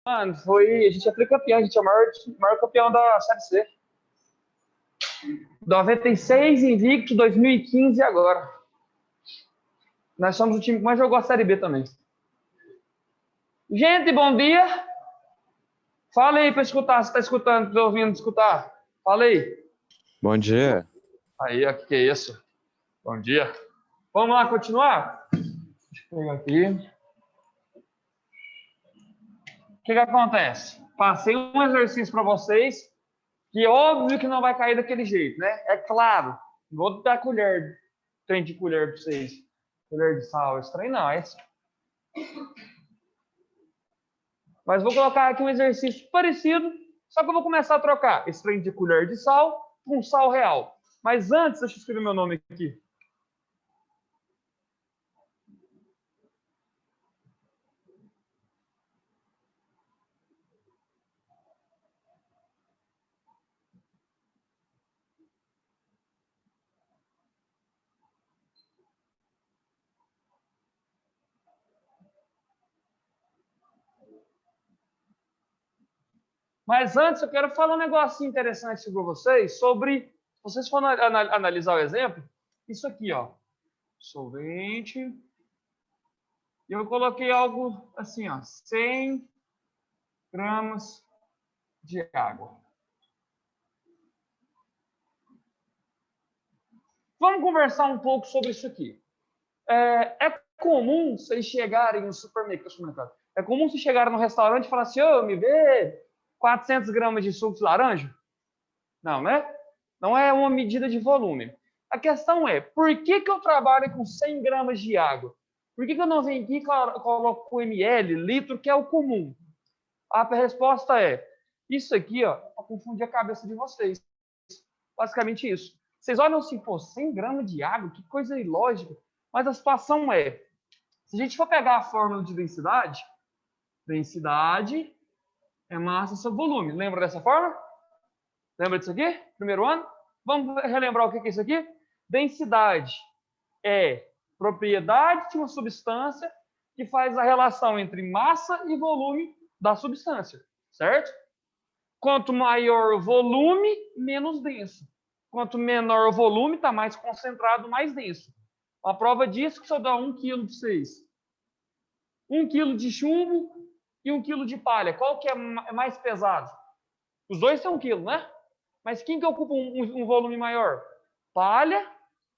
Mano, a gente é campeão, a gente é o maior campeão da Série C. 96 invicto, 2015 e agora. Nós somos o time que mais jogou a Série B também. Gente, bom dia. Fala aí para escutar, se tá escutando, tá ouvindo escutar. Fala aí. Bom dia. Aí, o que é isso? Bom dia. Vamos lá continuar? Deixa eu pegar aqui. O que acontece? Passei um exercício para vocês, que é óbvio que não vai cair daquele jeito, né? É claro. Vou dar trem de colher para vocês. Colher de sal, esse trem não, é esse. Mas vou colocar aqui um exercício parecido, só que eu vou começar a trocar esse trem de colher de sal com sal real. Mas antes, deixa eu escrever meu nome aqui. Mas antes, eu quero falar um negocinho interessante sobre vocês, sobre, se vocês forem analisar o exemplo, isso aqui, ó, solvente, e eu coloquei algo assim, ó, 100 gramas de água. Vamos conversar um pouco sobre isso aqui. É comum vocês chegarem no supermercado, é comum vocês chegarem no restaurante e falar assim, ô, me vê 400 gramas de suco de laranja? Não, né? Não é uma medida de volume. A questão é, por que eu trabalho com 100 gramas de água? Por que eu não venho aqui e coloco ml, litro, que é o comum? A resposta é, isso aqui, ó, para confundir a cabeça de vocês. Basicamente isso. Vocês olham assim, pô, 100 gramas de água, que coisa ilógica. Mas a situação é, se a gente for pegar a fórmula de densidade, densidade é massa sobre volume. Lembra dessa fórmula? Lembra disso aqui? Primeiro ano? Vamos relembrar o que é isso aqui? Densidade é propriedade de uma substância que faz a relação entre massa e volume da substância, certo? Quanto maior o volume, menos denso. Quanto menor o volume, está mais concentrado, mais denso. A prova disso que se eu dar 1 quilo para vocês. 1 quilo de chumbo e 1 quilo de palha. Qual que é mais pesado? Os dois são 1 quilo, né? Mas quem que ocupa um volume maior? Palha,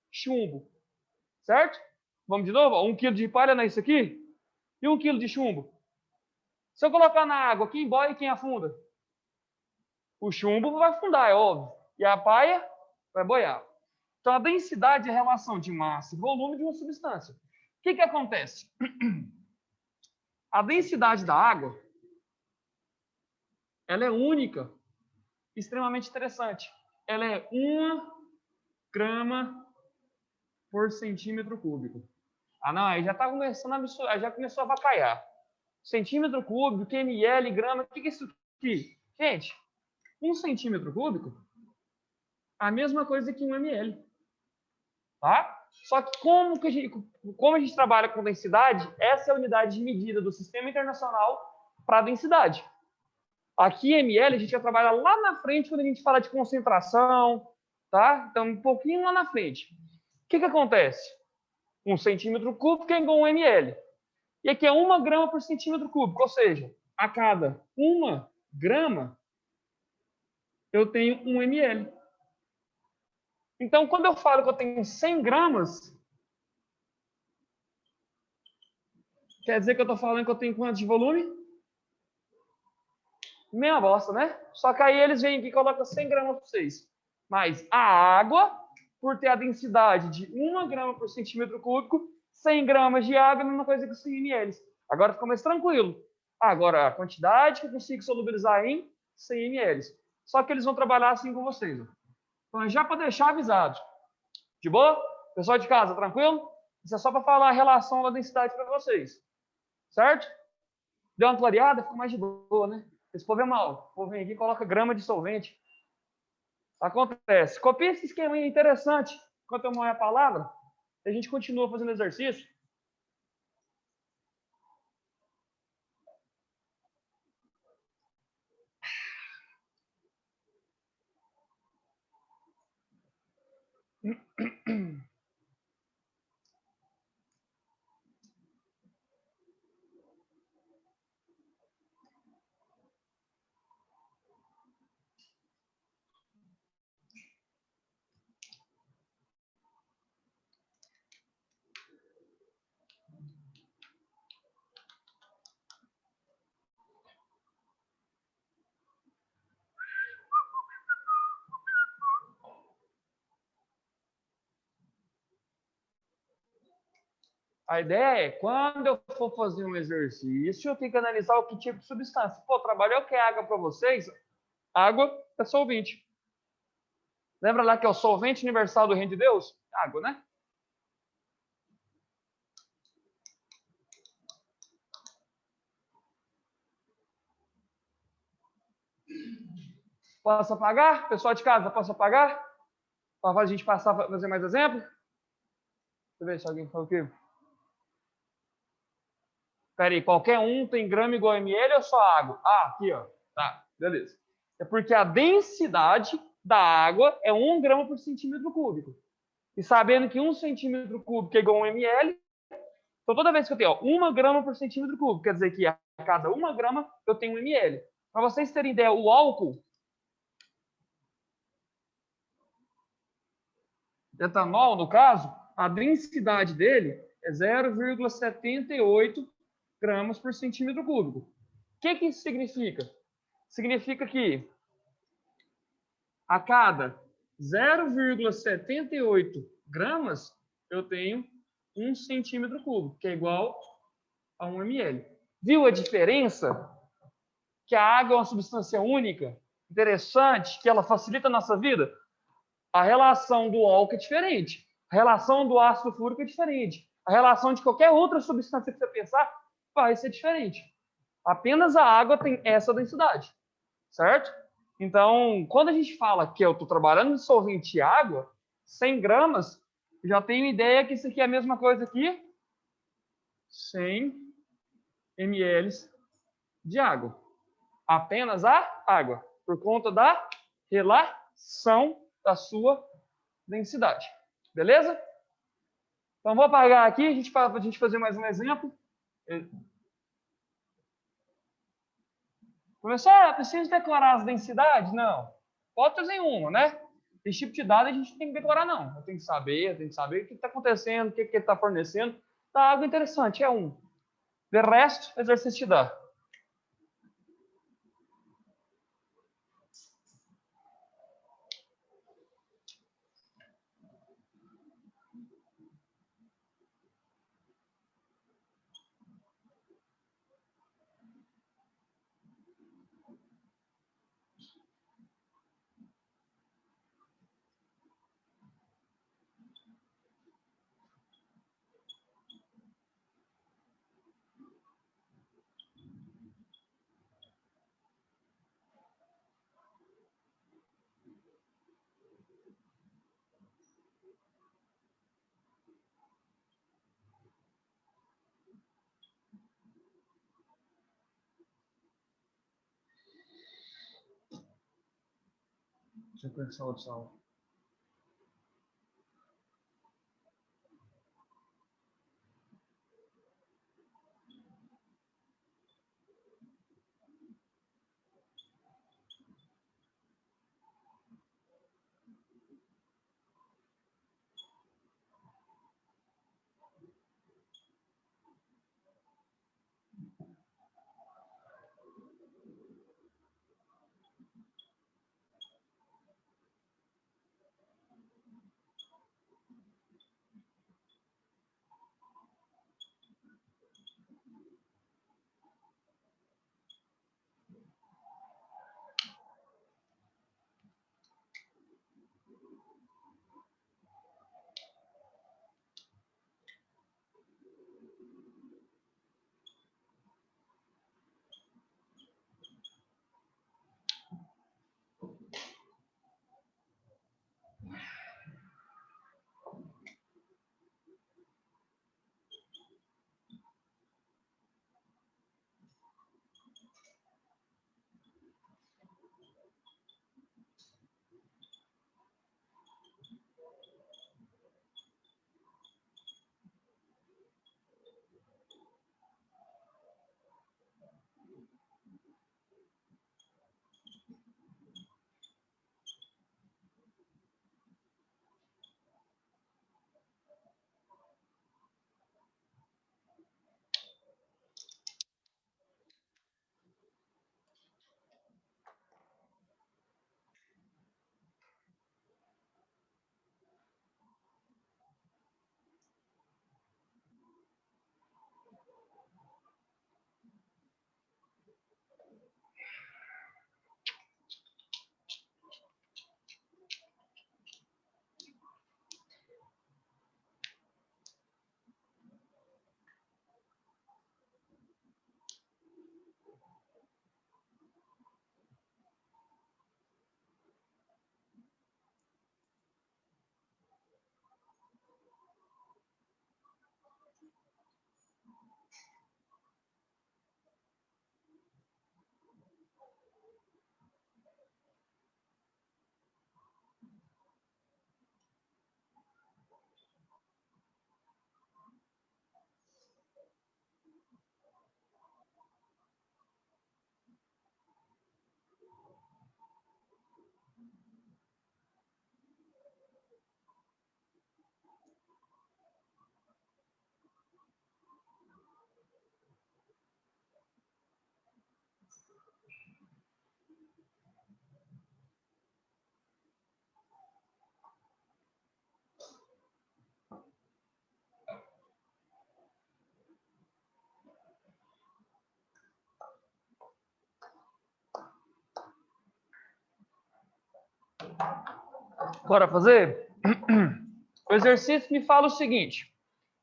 chumbo. Certo? Vamos de novo? 1 quilo de palha não é isso aqui? E 1 quilo de chumbo? Se eu colocar na água, quem boia e quem afunda? O chumbo vai afundar, é óbvio. E a palha vai boiar. Então, a densidade é a relação de massa e volume de uma substância. O que acontece? A densidade da água, ela é única, extremamente interessante. Ela é 1 grama por centímetro cúbico. Ah, não, aí já está começando a já começou a avacalhar. Centímetro cúbico, ml, grama, o que é isso aqui? Gente, 1 centímetro cúbico, a mesma coisa que 1 ml. Tá? Só que como a gente trabalha com densidade, essa é a unidade de medida do Sistema Internacional para densidade. Aqui, ml, a gente vai trabalhar lá na frente quando a gente fala de concentração, tá? Então, um pouquinho lá na frente. O que acontece? 1 centímetro cúbico é igual a 1 ml. E aqui é 1 grama por centímetro cúbico, ou seja, a cada 1 grama, eu tenho 1 ml. Então, quando eu falo que eu tenho 100 gramas, quer dizer que eu estou falando que eu tenho quanto de volume? Mesma bosta, né? Só que aí eles vêm aqui e colocam 100 gramas para vocês. Mas a água, por ter a densidade de 1 grama por centímetro cúbico, 100 gramas de água é a mesma coisa que 100 ml. Agora fica mais tranquilo. Agora, a quantidade que eu consigo solubilizar em 100 ml. Só que eles vão trabalhar assim com vocês. Então, já para deixar avisado. De boa? Pessoal de casa, tranquilo? Isso é só para falar a relação da densidade para vocês. Certo? Deu uma clareada, fica mais de boa, né? Esse povo é mal. O povo vem aqui e coloca grama de solvente. Acontece. Copia esse esquema aí, interessante. Enquanto eu morro a palavra, a gente continua fazendo exercício. A ideia é, quando eu for fazer um exercício, eu tenho que analisar o que tipo de substância. Pô, trabalhei o que é água para vocês? Água é solvente. Lembra lá que é o solvente universal do reino de Deus? Água, né? Posso apagar? Pessoal de casa, posso apagar? Para a gente passar para fazer mais exemplo? Deixa eu ver se alguém falou aqui. Peraí, qualquer um tem grama igual a ml ou só água? Ah, aqui, ó. Tá, beleza. É porque a densidade da água é 1 grama por centímetro cúbico. E sabendo que 1 centímetro cúbico é igual a 1 ml, então toda vez que eu tenho 1 grama por centímetro cúbico, quer dizer que a cada 1 grama eu tenho 1 ml. Para vocês terem ideia, o álcool, etanol, no caso, a densidade dele é 0,78 gramas por centímetro cúbico. O que isso significa? Significa que a cada 0,78 gramas eu tenho 1 centímetro cúbico, que é igual a 1 ml. Viu a diferença? Que a água é uma substância única, interessante, que ela facilita a nossa vida? A relação do álcool é diferente. A relação do ácido fúrico é diferente. A relação de qualquer outra substância que você pensar vai ser diferente. Apenas a água tem essa densidade, certo? Então, quando a gente fala que eu estou trabalhando em solvente água, 100 gramas, já tenho ideia que isso aqui é a mesma coisa aqui, 100 ml de água. Apenas a água, por conta da relação da sua densidade. Beleza? Então, vou apagar aqui, para a gente fazer mais um exemplo. Professor, preciso decorar as densidades? Não. Hipótese nenhuma, né? Esse tipo de dado a gente não tem que decorar, não. Eu tenho que saber o que está acontecendo, o que ele está fornecendo. Tá, algo interessante, é um. De resto, exercício de dá. Deixa eu pensar outra sala. Bora fazer? O exercício me fala o seguinte.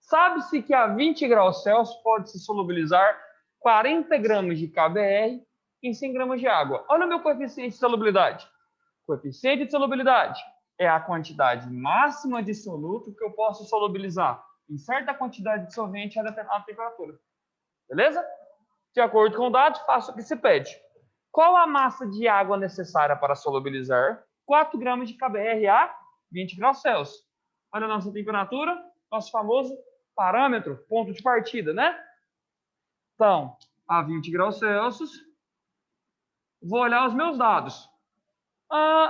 Sabe-se que a 20 graus Celsius pode-se solubilizar 40 gramas de KBr em 100 gramas de água. Olha o meu coeficiente de solubilidade. Coeficiente de solubilidade é a quantidade máxima de soluto que eu posso solubilizar em certa quantidade de solvente a determinada temperatura. Beleza? De acordo com o dado, faço o que se pede. Qual a massa de água necessária para solubilizar 4 gramas de KBr a 20 graus Celsius? Olha a nossa temperatura, nosso famoso parâmetro, ponto de partida, né? Então, a 20 graus Celsius, vou olhar os meus dados.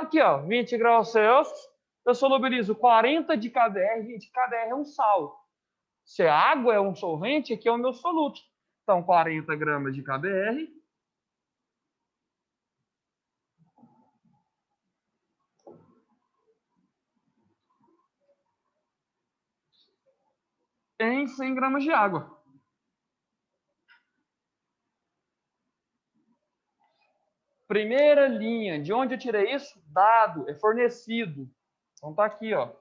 Aqui, ó, 20 graus Celsius, eu solubilizo 40 de KBr, gente, KBr é um sal. Se a água é um solvente, aqui é o meu soluto. Então, 40 gramas de KBr. Em 100 gramas de água. Primeira linha, de onde eu tirei isso? Dado, é fornecido. Então tá aqui, ó.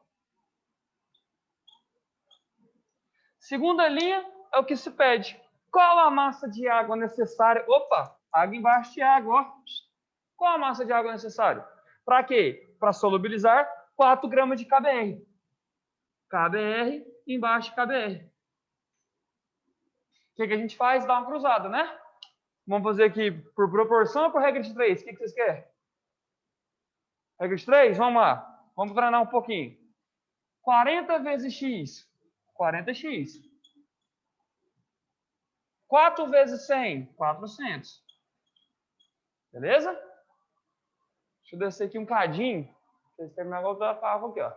Segunda linha é o que se pede. Qual a massa de água necessária? Opa, água embaixo de água, ó. Qual a massa de água necessária? Para quê? Para solubilizar 4 gramas de KBr. KBr embaixo de KBr. O que a gente faz? Dá uma cruzada, né? Vamos fazer aqui por proporção ou por regra de 3? O que vocês querem? Regra de 3? Vamos lá. Vamos treinar um pouquinho. 40 vezes x. 40x. 4 vezes 100. 400. Beleza? Deixa eu descer aqui um cadinho. Vocês terminarem o papo aqui, ó.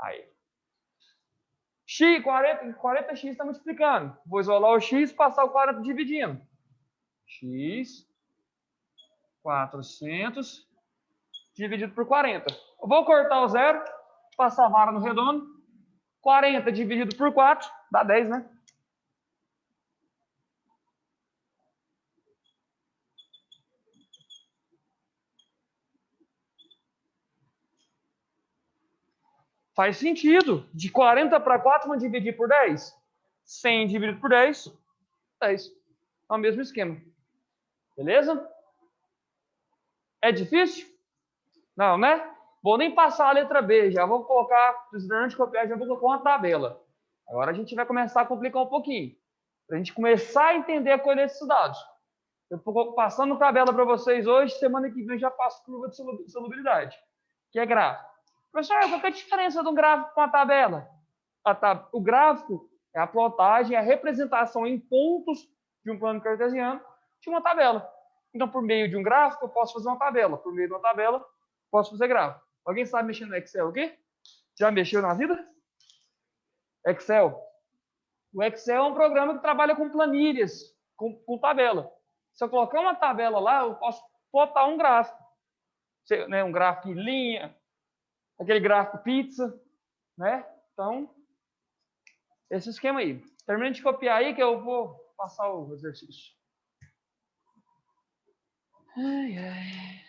Aí. X, 40x está multiplicando. Vou isolar o x e passar o 40 dividindo. X, 400, dividido por 40. Eu vou cortar o zero, passar a vara no redondo. 40 dividido por 4, dá 10, né? Faz sentido. De 40 para 4, vamos dividir por 10. 100 dividido por 10, 10. É o mesmo esquema. Beleza? É difícil? Não, né? Vou nem passar a letra B, já vou colocar, durante o copiar, já vou colocar uma tabela. Agora a gente vai começar a complicar um pouquinho. Para a gente começar a entender a colher desses dados. Eu estou passando tabela para vocês hoje, semana que vem eu já passo curva de solubilidade, que é gráfico. Professor, qual que é a diferença de um gráfico com a tabela? O gráfico é a plotagem, é a representação em pontos de um plano cartesiano de uma tabela. Então, por meio de um gráfico, eu posso fazer uma tabela. Por meio de uma tabela, posso fazer gráfico. Alguém sabe mexer no Excel aqui? Já mexeu na vida? Excel. O Excel é um programa que trabalha com planilhas, com tabela. Se eu colocar uma tabela lá, eu posso botar um gráfico. Né, um gráfico em linha, aquele gráfico pizza, né? Então, esse esquema aí. Termina de copiar aí que eu vou passar o exercício. Ai, ai.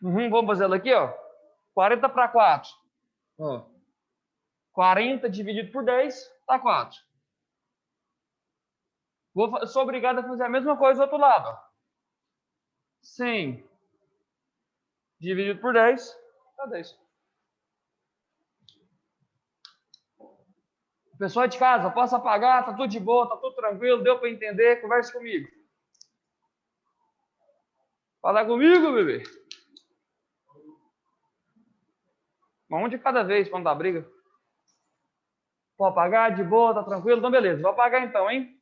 Vamos fazer ela aqui, ó. 40 para 4. Ó. 40 dividido por 10 dá 4. Sou obrigado a fazer a mesma coisa do outro lado. Ó. 100 dividido por 10 dá 10. Pessoal de casa, posso apagar, tá tudo de boa, tá tudo tranquilo, deu para entender, converse comigo. Fala comigo, bebê. Um de cada vez, quando dá briga. Pode apagar, de boa, tá tranquilo? Então, beleza. Vou apagar então, hein?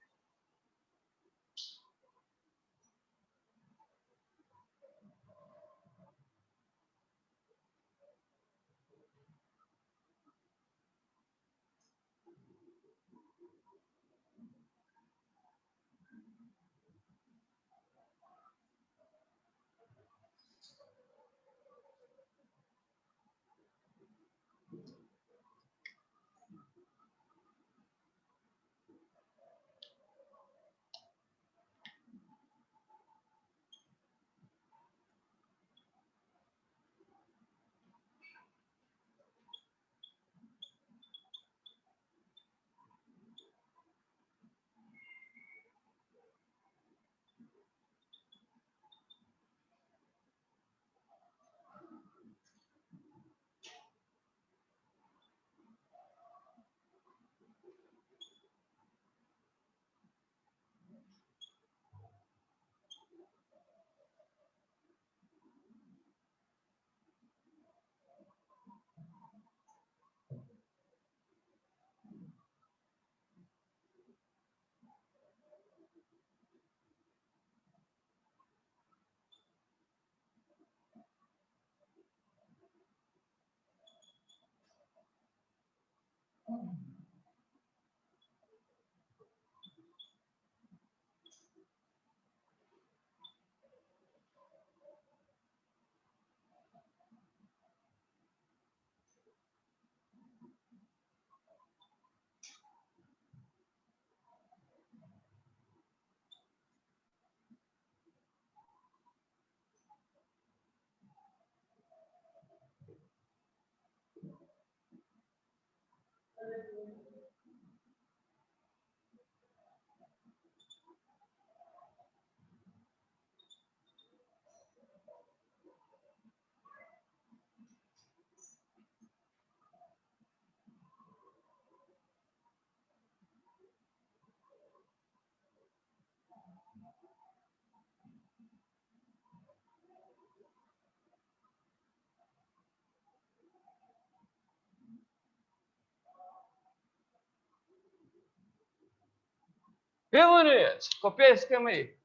E bonito. Copiei esse esquema aí.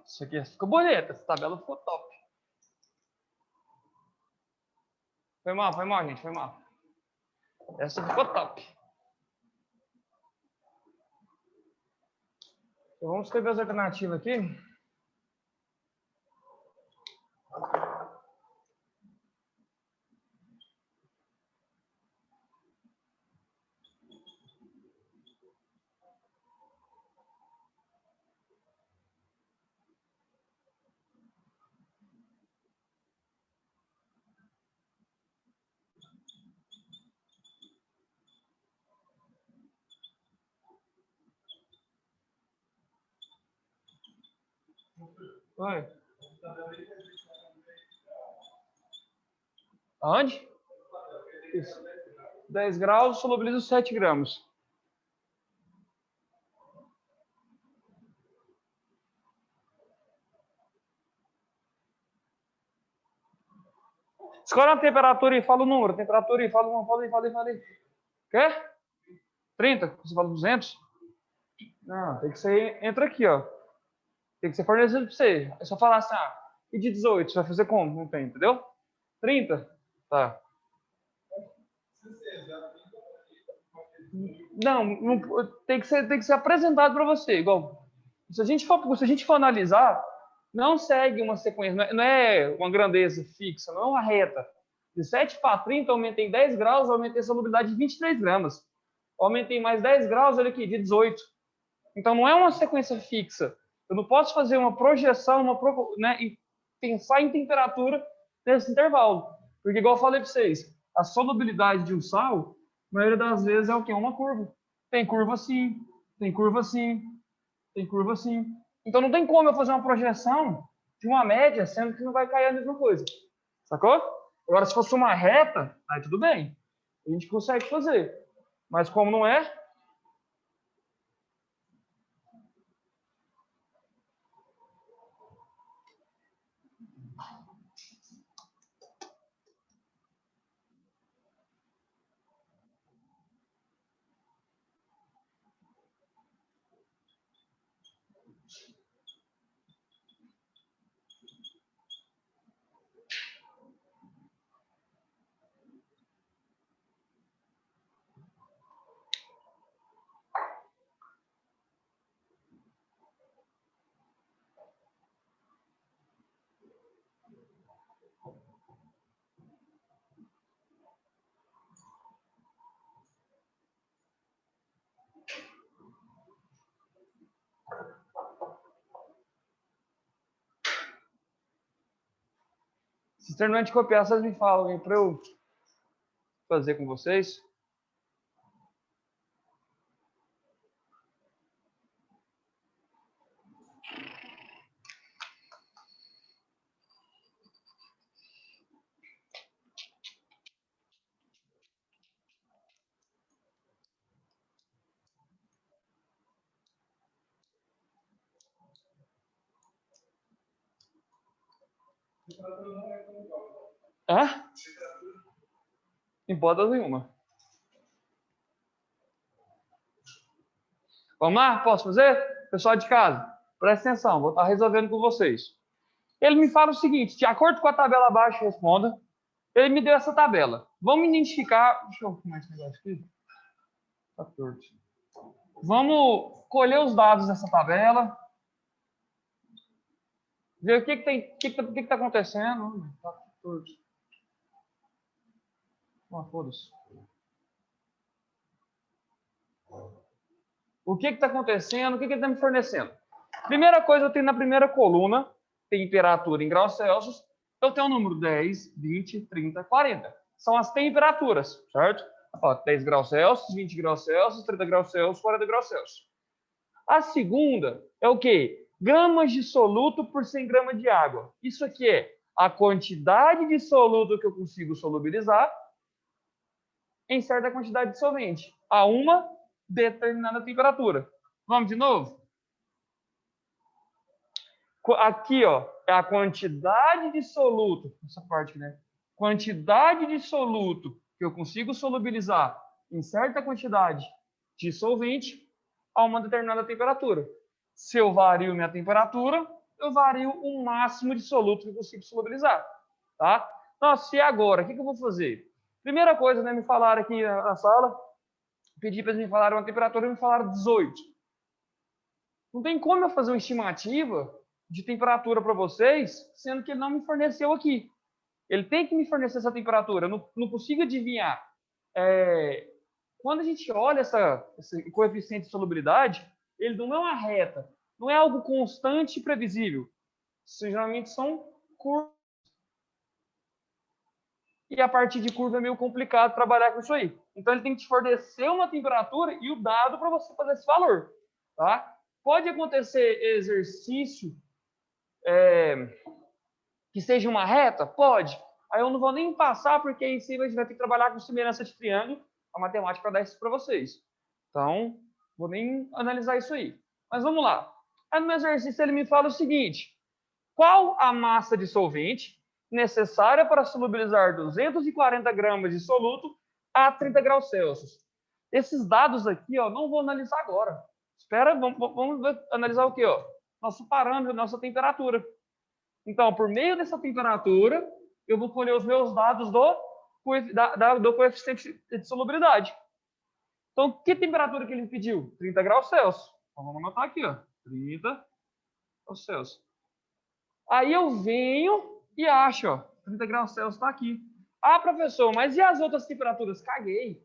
Isso aqui ficou bonito. Essa tabela ficou top. Foi mal, gente. Foi mal. Essa ficou top. Então, vamos escrever as alternativas aqui. Oi. Aonde? Isso. 10 graus, solubilizo 7 gramas. Escolhe a temperatura e fala o número. Temperatura e fala uma, fala aí. Quê? 30? Você fala 200? Não, tem que ser, entra aqui, ó. Tem que ser fornecido para você. É só falar assim, e de 18? Você vai fazer como? Não tem, entendeu? 30? Tá. Não, tem que ser apresentado para você. Igual, se a gente for analisar, não segue uma sequência, não é uma grandeza fixa, não é uma reta. De 7 para 30, aumentei 10 graus, aumentei a solubilidade de 23 gramas. Aumentei mais 10 graus, olha aqui, de 18. Então, não é uma sequência fixa. Eu não posso fazer uma projeção, né, e pensar em temperatura nesse intervalo. Porque, igual eu falei para vocês, a solubilidade de um sal, a maioria das vezes é o quê? Uma curva. Tem curva assim, tem curva assim, tem curva assim. Então, não tem como eu fazer uma projeção de uma média, sendo que não vai cair a mesma coisa. Sacou? Agora, se fosse uma reta, aí tudo bem. A gente consegue fazer. Mas como não é, se terminar de copiar, vocês me falam para eu fazer com vocês. Hã? Em hipótese nenhuma. Vamos lá? Posso fazer? Pessoal de casa, presta atenção, vou estar resolvendo com vocês. Ele me fala o seguinte, de acordo com a tabela abaixo, responda. Ele me deu essa tabela. Vamos identificar... Deixa eu arrumar esse negócio aqui. 14. Vamos colher os dados dessa tabela. Ver o que está acontecendo. 14. Foda-se. O que está acontecendo? O que ele está me fornecendo? Primeira coisa, eu tenho na primeira coluna, temperatura em graus Celsius, eu tenho o número 10, 20, 30, 40. São as temperaturas, certo? Ó, 10 graus Celsius, 20 graus Celsius, 30 graus Celsius, 40 graus Celsius. A segunda é o quê? Gramas de soluto por 100 gramas de água. Isso aqui é a quantidade de soluto que eu consigo solubilizar em certa quantidade de solvente, a uma determinada temperatura. Vamos de novo? Aqui, ó, é a quantidade de soluto, essa parte, né? Quantidade de soluto que eu consigo solubilizar em certa quantidade de solvente a uma determinada temperatura. Se eu vario minha temperatura, eu vario o máximo de soluto que eu consigo solubilizar, tá? Nossa, e agora? O que eu vou fazer? Primeira coisa, né, me falaram aqui na sala, pedi para eles me falarem uma temperatura e me falaram 18. Não tem como eu fazer uma estimativa de temperatura para vocês, sendo que ele não me forneceu aqui. Ele tem que me fornecer essa temperatura, eu não consigo adivinhar. Quando a gente olha esse coeficiente de solubilidade, ele não é uma reta, não é algo constante e previsível. Geralmente são curvas. E a partir de curva é meio complicado trabalhar com isso aí. Então, ele tem que te fornecer uma temperatura e o dado para você fazer esse valor. Tá? Pode acontecer exercício que seja uma reta? Pode. Aí eu não vou nem passar, porque em cima a gente vai ter que trabalhar com semelhança de triângulo, a matemática para dar isso para vocês. Então, vou nem analisar isso aí. Mas vamos lá. Aí no meu exercício ele me fala o seguinte: qual a massa de solvente necessária para solubilizar 240 gramas de soluto a 30 graus Celsius? Esses dados aqui, ó, não vou analisar agora. Espera, vamos analisar o quê? Ó? Nosso parâmetro, nossa temperatura. Então, por meio dessa temperatura, eu vou colher os meus dados do coeficiente de solubilidade. Então, que temperatura que ele me pediu? 30 graus Celsius. Então, vamos anotar aqui, ó, 30 graus Celsius. Aí eu venho e acho, ó, 30 graus Celsius está aqui. Ah, professor, mas e as outras temperaturas? Caguei.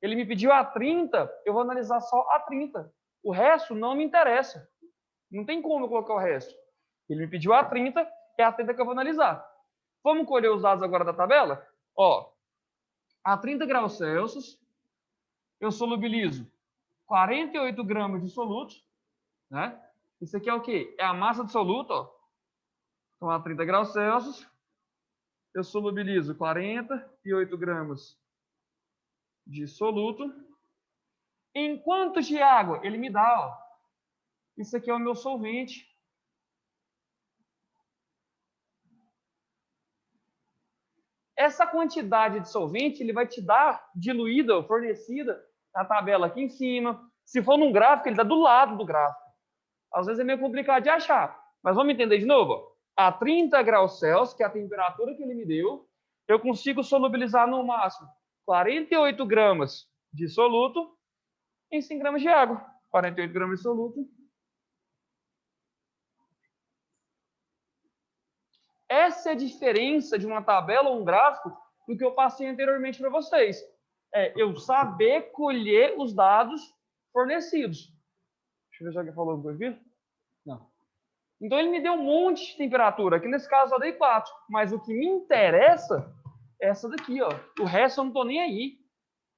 Ele me pediu a 30, eu vou analisar só a 30. O resto não me interessa. Não tem como eu colocar o resto. Ele me pediu a 30, é a 30 que eu vou analisar. Vamos colher os dados agora da tabela? Ó, a 30 graus Celsius, eu solubilizo 48 gramas de soluto, né? Isso aqui é o quê? É a massa de soluto, ó. Então, a 30 graus Celsius, eu solubilizo 48 gramas de soluto. Em quantos de água? Ele me dá, ó. Isso aqui é o meu solvente. Essa quantidade de solvente ele vai te dar diluída, fornecida na tabela aqui em cima. Se for num gráfico, ele dá do lado do gráfico. Às vezes é meio complicado de achar. Mas vamos entender de novo? A 30 graus Celsius, que é a temperatura que ele me deu, eu consigo solubilizar no máximo 48 gramas de soluto em 100 gramas de água. 48 gramas de soluto. Essa é a diferença de uma tabela ou um gráfico do que eu passei anteriormente para vocês. É eu saber colher os dados fornecidos. Deixa eu ver se alguém falou alguma coisa aqui. Não. Então, ele me deu um monte de temperatura. Aqui, nesse caso, eu dei 4. Mas o que me interessa é essa daqui, ó. O resto eu não estou nem aí.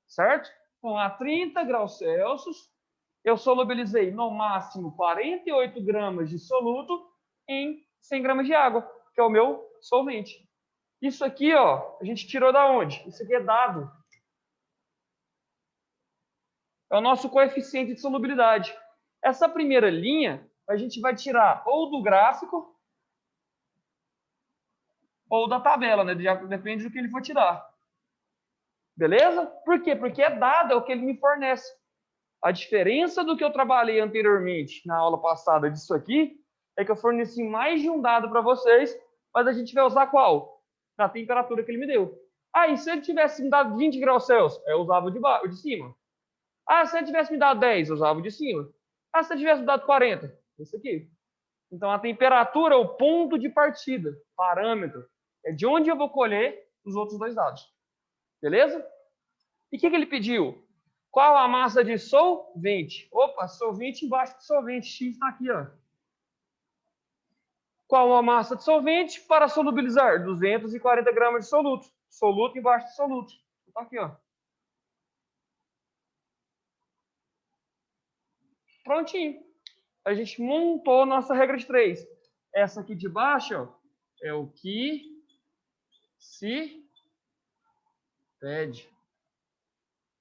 Certo? Então, a 30 graus Celsius, eu solubilizei no máximo 48 gramas de soluto em 100 gramas de água, que é o meu solvente. Isso aqui, ó, a gente tirou da onde? Isso aqui é dado. É o nosso coeficiente de solubilidade. Essa primeira linha, a gente vai tirar ou do gráfico ou da tabela, né? Depende do que ele for tirar. Beleza? Por quê? Porque é dado, é o que ele me fornece. A diferença do que eu trabalhei anteriormente na aula passada disso aqui é que eu forneci mais de um dado para vocês, mas a gente vai usar qual? Na temperatura que ele me deu. Aí, se ele tivesse me dado 20 graus Celsius, eu usava o de cima. Ah, se ele tivesse me dado 10, eu usava o de cima. Ah, se ele tivesse me dado 40, esse aqui. Então, a temperatura é o ponto de partida, parâmetro. É de onde eu vou colher os outros dois dados. Beleza? E o que ele pediu? Qual a massa de solvente? Opa, solvente embaixo de solvente. X está aqui, ó. Qual a massa de solvente para solubilizar? 240 gramas de soluto. Soluto embaixo de soluto. Está aqui, ó. Prontinho. A gente montou nossa regra de 3. Essa aqui de baixo, ó, é o que se pede.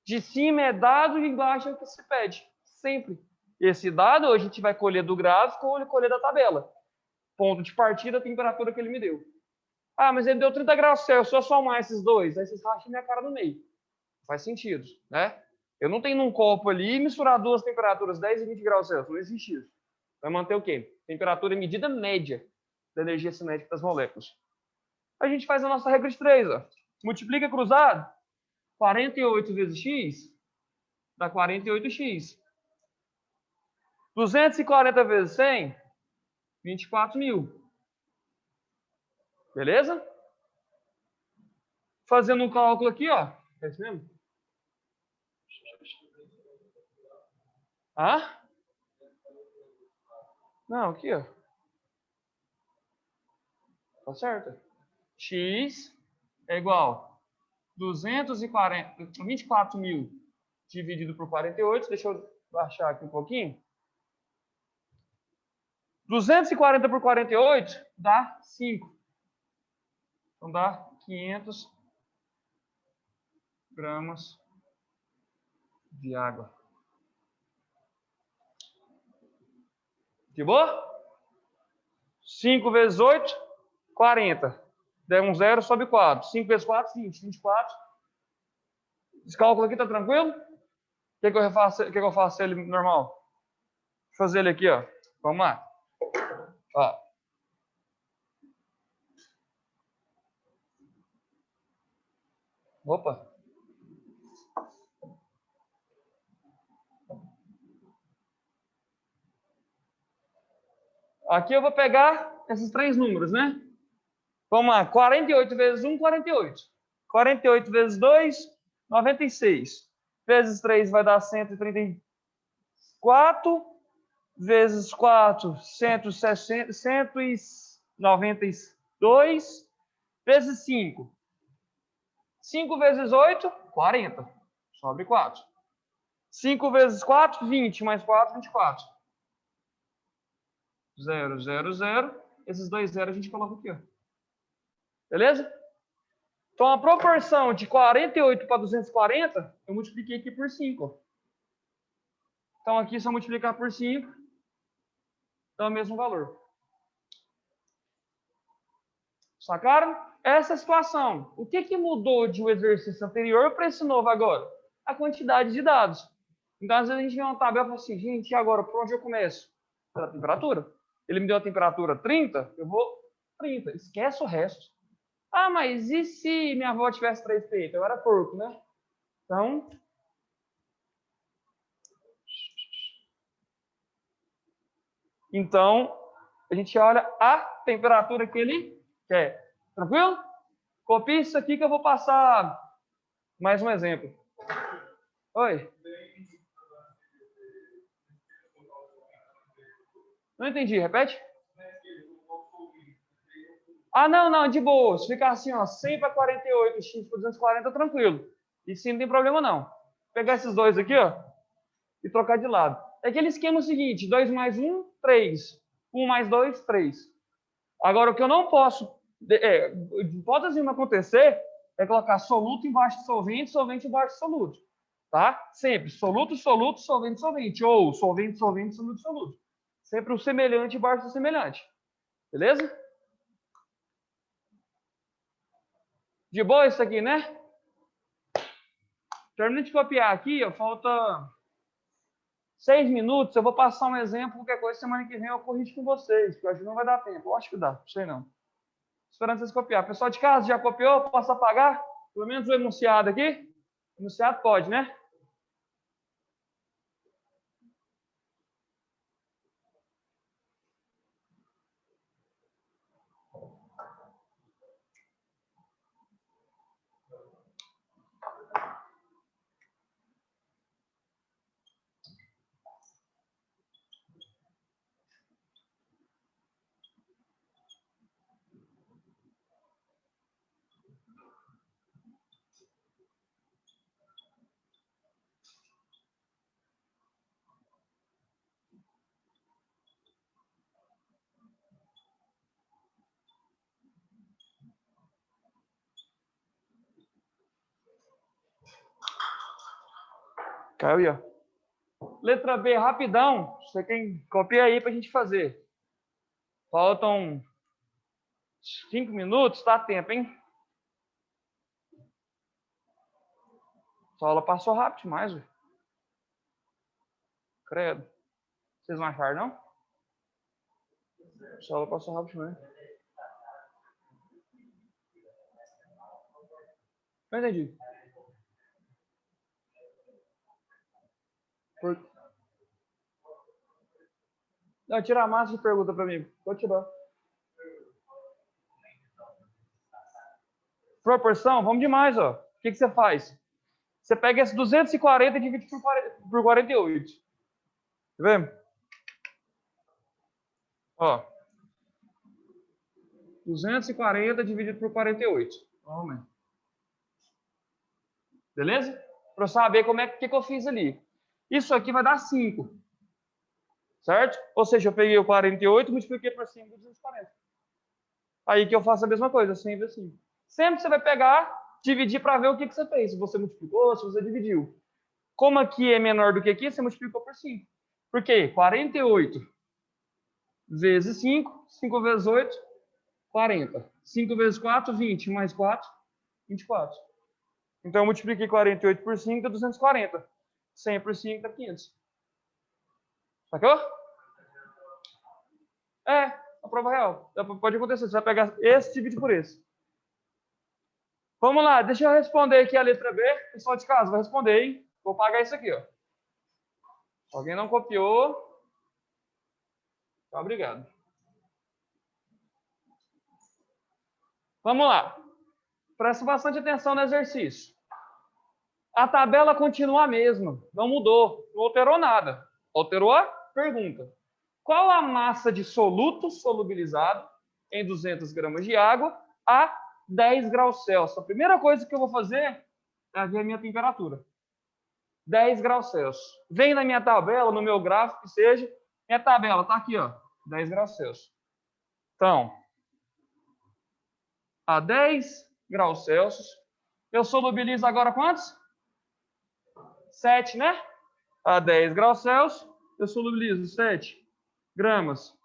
De cima é dado e embaixo é o que se pede. Sempre. Esse dado a gente vai colher do gráfico ou colher da tabela. Ponto de partida, a temperatura que ele me deu. Ah, mas ele deu 30 graus Celsius, só somar esses dois. Aí vocês racham minha cara no meio. Faz sentido, né? Eu não tenho num copo ali misturar duas temperaturas, 10 e 20 graus Celsius. Não existe isso. Vai manter o quê? Temperatura e medida média da energia cinética das moléculas. A gente faz a nossa regra de 3. Ó. Multiplica cruzado. 48 vezes x dá 48x. 240 vezes 100, 24.000. Beleza? Fazendo um cálculo aqui, ó. É isso mesmo? Ah? Não, aqui, ó. Tá certo? X é igual 24.000 dividido por 48. Deixa eu baixar aqui um pouquinho. 240 por 48 dá 5. Então dá 500 gramas de água. De boa? 5 vezes 8, 40. Der um zero, sobe 4. 5 vezes 4, 20. 24. Esse cálculo aqui tá tranquilo? O que eu faço ele normal? Vou fazer ele aqui, ó. Vamos lá. Ó. Opa. Aqui eu vou pegar esses três números, né? Vamos lá. 48 vezes 1, 48. 48 vezes 2, 96. Vezes 3 vai dar 134. Vezes 4, 160, 192. Vezes 5. 5 vezes 8, 40. Sobre 4. 5 vezes 4, 20. Mais 4, 24. 0, 0, 0. Esses dois zeros a gente coloca aqui, ó. Beleza? Então, a proporção de 48 para 240, eu multipliquei aqui por 5. Então, aqui, se eu multiplicar por 5, dá o mesmo valor. Sacaram? Essa é a situação. O que mudou de um exercício anterior para esse novo agora? A quantidade de dados. Então, às vezes, a gente vê uma tabela e fala assim, gente, e agora, por onde eu começo? Pela temperatura. Ele me deu a temperatura 30, eu vou 30. Esquece o resto. Ah, mas e se minha avó tivesse 3 peitos? Eu era porco, né? Então, a gente olha a temperatura que ele quer. Tranquilo? Copie isso aqui que eu vou passar mais um exemplo. Oi? Não entendi, repete. Ah, não, de boa. Se ficar assim, ó, 100 para 48, x por 240, tranquilo. E sim, não tem problema não. Vou pegar esses dois aqui, ó, e trocar de lado. É aquele esquema seguinte, 2 mais 1, 3. 1 mais 2, 3. Agora, o que eu não posso, hipótese nenhuma acontecer, é colocar soluto embaixo de solvente, solvente embaixo de soluto. Tá? Sempre soluto, soluto, solvente, solvente. Ou solvente, solvente, soluto, soluto. Sempre o semelhante embaixo do semelhante. Beleza? De boa isso aqui, né? Termino de copiar aqui, ó, falta 6 minutos. Eu vou passar um exemplo, qualquer coisa, semana que vem eu corrijo com vocês, porque hoje não vai dar tempo. Eu acho que dá, não sei não. Esperando vocês copiar. Pessoal de casa, já copiou? Posso apagar? Pelo menos o enunciado aqui. O enunciado pode, né? Caiu aí, ó. Letra B, rapidão. Você quem copia aí para a gente fazer. Faltam 5 minutos, tá tempo, hein? Essa aula passou rápido demais, velho. Credo. Vocês não acharam, não? Essa aula passou rápido demais. Não entendi. Não, tira a massa e pergunta para mim. Vou tirar. Proporção, vamos demais, ó. O que você faz? Você pega esse 240 e divide por 48. Tá vendo? Ó. 240 dividido por 48. Vamos. Beleza? Para eu saber como é que eu fiz ali. Isso aqui vai dar 5. Certo? Ou seja, eu peguei o 48 e multipliquei por 5 de 240. Aí que eu faço a mesma coisa, 100 vezes 5. Sempre você vai pegar, dividir para ver o que você fez. Se você multiplicou, se você dividiu. Como aqui é menor do que aqui, você multiplicou por 5. Por quê? 48 vezes 5, 5 vezes 8, 40. 5 vezes 4, 20. Mais 4, 24. Então, eu multipliquei 48 por 5, dá 240. 100 por 5 dá 500. Sacou? É, a prova real. Pode acontecer. Você vai pegar esse e dividir por esse. Vamos lá, deixa eu responder aqui a letra B. Pessoal de casa, vai responder, hein? Vou pagar isso aqui, ó. Alguém não copiou? Tá, obrigado. Vamos lá. Presta bastante atenção no exercício. A tabela continua a mesma. Não mudou. Não alterou nada. Alterou a pergunta. Qual a massa de soluto solubilizado em 200 gramas de água a 10 graus Celsius? A primeira coisa que eu vou fazer é ver a minha temperatura. 10 graus Celsius. Vem na minha tabela, no meu gráfico, que seja. Minha tabela está aqui, ó, 10 graus Celsius. Então, a 10 graus Celsius, eu solubilizo agora quantos? 7, né? A 10 graus Celsius, eu solubilizo 7 gramas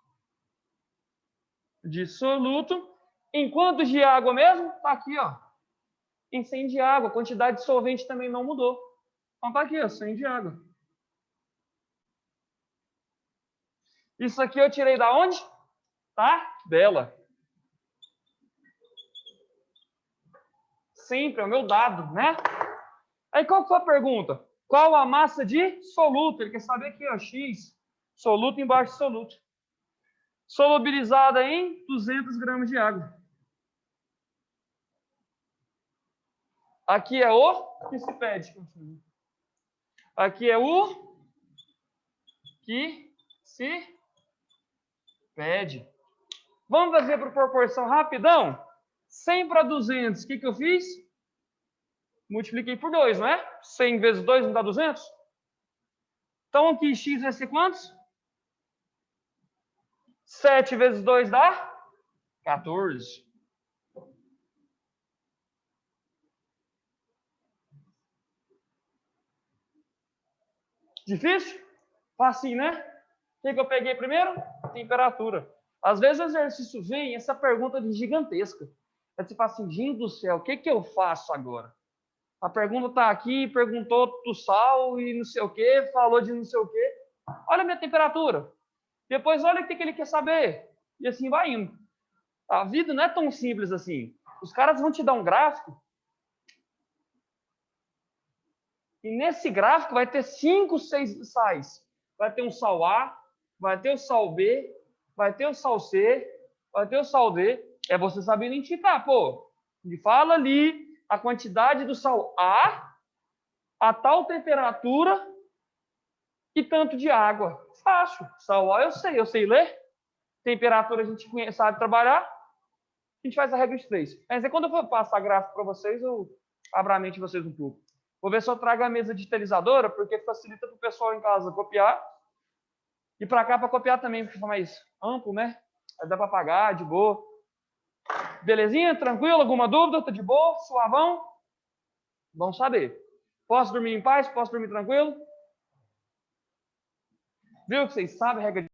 de soluto. Em quantos de água mesmo? Está aqui, ó. Em 100 de água. A quantidade de solvente também não mudou. Então está aqui, ó, 100 de água. Isso aqui eu tirei da onde? Tabela. Sempre, é o meu dado, né? Aí qual que foi a pergunta? Qual a massa de soluto? Ele quer saber aqui, ó, X. Soluto embaixo de soluto. Solubilizada em 200 gramas de água. Aqui é o que se pede. Aqui é o que se pede. Vamos fazer por proporção rapidão? 100 para 200, o que eu fiz? Multipliquei por 2, não é? 100 vezes 2 não dá 200? Então aqui x vai ser quantos? 7 vezes 2 dá 14. Difícil? Facinho, né? O que eu peguei primeiro? Temperatura. Às vezes o exercício vem essa pergunta de gigantesca. Aí você fala assim, gente do céu, o que eu faço agora? A pergunta está aqui, perguntou do sal e não sei o quê, falou de não sei o quê. Olha a minha temperatura. Depois olha o que ele quer saber. E assim vai indo. A vida não é tão simples assim. Os caras vão te dar um gráfico E nesse gráfico vai ter 5, 6 sais. Vai ter um sal A, vai ter o sal B, vai ter o sal C, vai ter o sal D. É você saber identificar, pô. Me fala ali a quantidade do sal a tal temperatura e tanto de água. Fácil. Sal A eu sei ler. Temperatura a gente sabe trabalhar. A gente faz a regra de 3. Mas aí quando eu for passar gráfico para vocês, eu abro a mente de vocês um pouco. Vou ver se eu trago a mesa digitalizadora, porque facilita para o pessoal em casa copiar. E para cá para copiar também, porque fica mais amplo, né? Aí dá para apagar, de boa. Belezinha? Tranquilo? Alguma dúvida? Tá de boa? Suavão? Bom saber. Posso dormir em paz? Posso dormir tranquilo? Viu que vocês sabem a regra de